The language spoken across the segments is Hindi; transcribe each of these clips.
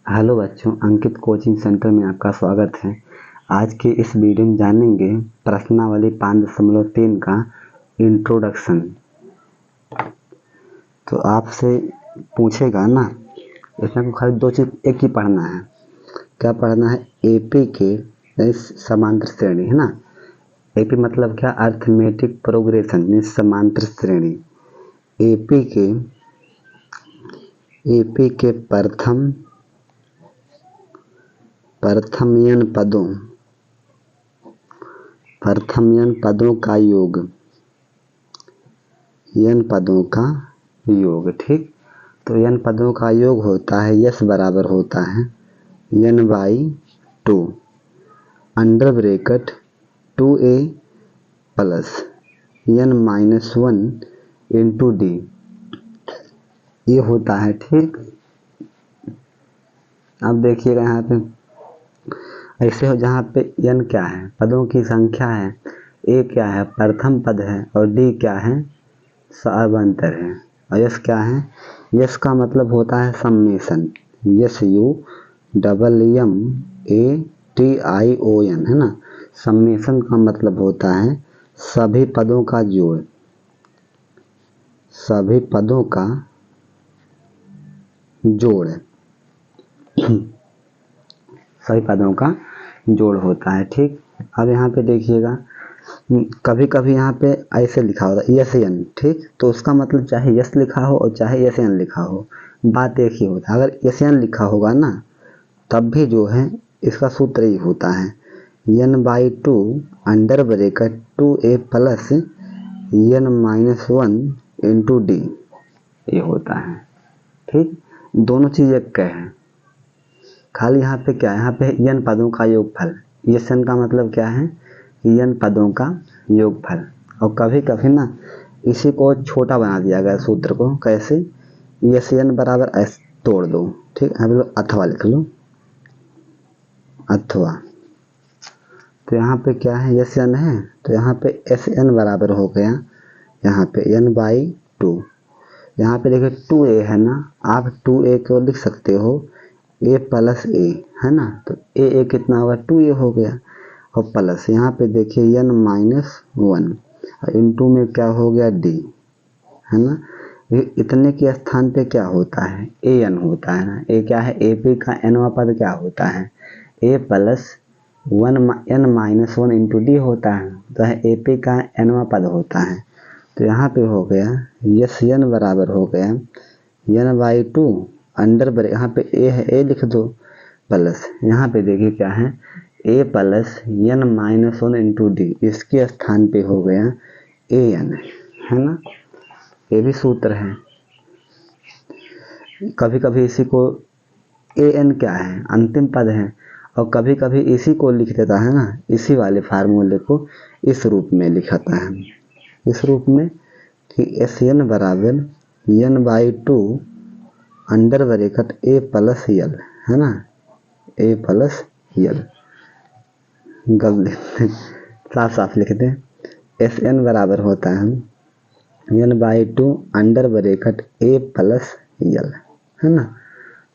हेलो बच्चों, अंकित कोचिंग सेंटर में आपका स्वागत है। आज के इस वीडियो में जानेंगे प्रश्नावली 5.3 का इंट्रोडक्शन। तो आपसे पूछेगा ना, इसमें खाली दो चीज़ एक ही पढ़ना है। क्या पढ़ना है? एपी के समांतर श्रेणी है ना। एपी मतलब क्या? अर्थमेटिक प्रोग्रेशन, समांतर श्रेणी। एपी के प्रथम n पदों का योग, ठीक। तो n पदों का योग होता है, यस बराबर होता है n/2 under bracket 2a plus n-1 into d, ये होता है, ठीक। अब देखिएगा यहाँ पे ऐसे हो, जहाँ पे n क्या है? पदों की संख्या है। a क्या है? प्रथम पद है। और d क्या है? अवंतर है। और यस क्या है? यस का मतलब होता है सम्मेशन, SUMMATION है ना। सम्मेशन का मतलब होता है सभी पदों का जोड़, सभी पदों का जोड़ होता है, ठीक। अब यहाँ पे देखिएगा, कभी कभी यहाँ पे ऐसे लिखा होता है यस एन, ठीक। तो उसका मतलब चाहे यस लिखा हो और चाहे यस एन लिखा हो, बात एक ही होता है। अगर यस एन लिखा होगा ना, तब भी जो है इसका सूत्र ही होता है n/2 under bracket 2a plus n-1 into d, ये होता है, ठीक। दोनों चीज़ एक का है। खाली यहाँ पे क्या है? यहाँ पे n पदों का योगफल। यस एन का मतलब क्या है? n पदों का योगफल। और कभी कभी ना इसी को छोटा बना दिया गया सूत्र को। कैसे? यस एन बराबर एस तोड़ दो, ठीक। यहाँ पे अथवा लिख लो, अथवा। तो यहाँ पे क्या है? यस एन है, तो यहाँ पे एस एन बराबर हो गया यहाँ पे n/2। यहाँ पे देखिए 2a है ना, आप 2a को लिख सकते हो a प्लस a है ना। तो a कितना होगा? 2a हो गया। और प्लस यहाँ पे देखिए n-1 इंटू में क्या हो गया? d है ना। ये इतने के स्थान पे क्या होता है? an होता है ना। a क्या है? ap का nवां पद क्या होता है? a plus n-1 into d होता है। तो है ap का nवां पद होता है। तो यहाँ पे हो गया यस n बराबर हो गया n/2 अंडर ब्रैकेट, यहाँ पे a है, a लिख दो, प्लस यहाँ पे देखिए क्या है? a plus n-1 into d, इसके स्थान पे हो गया an है ना। ये भी सूत्र है। कभी कभी इसी को an क्या है? अंतिम पद है। और कभी कभी इसी को लिख देता है ना, इसी वाले फार्मूले को इस रूप में लिखाता है, इस रूप में कि SN बराबर n/2 under bracket a plus l है ना, a प्लस l। साफ साफ लिख दें, SN बराबर होता है n/2 under bracket a plus l है ना।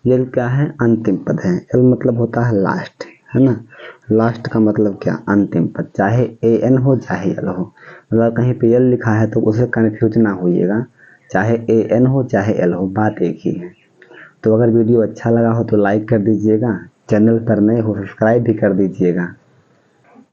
l क्या है? अंतिम पद है। l मतलब होता है लास्ट है ना। लास्ट का मतलब क्या? अंतिम पद, चाहे an हो चाहे l हो। अगर कहीं पे l लिखा है तो उसे कन्फ्यूज ना होइएगा, चाहे an हो चाहे l हो, बात एक ही है। तो अगर वीडियो अच्छा लगा हो तो लाइक कर दीजिएगा, चैनल पर नए हो सब्सक्राइब भी कर दीजिएगा।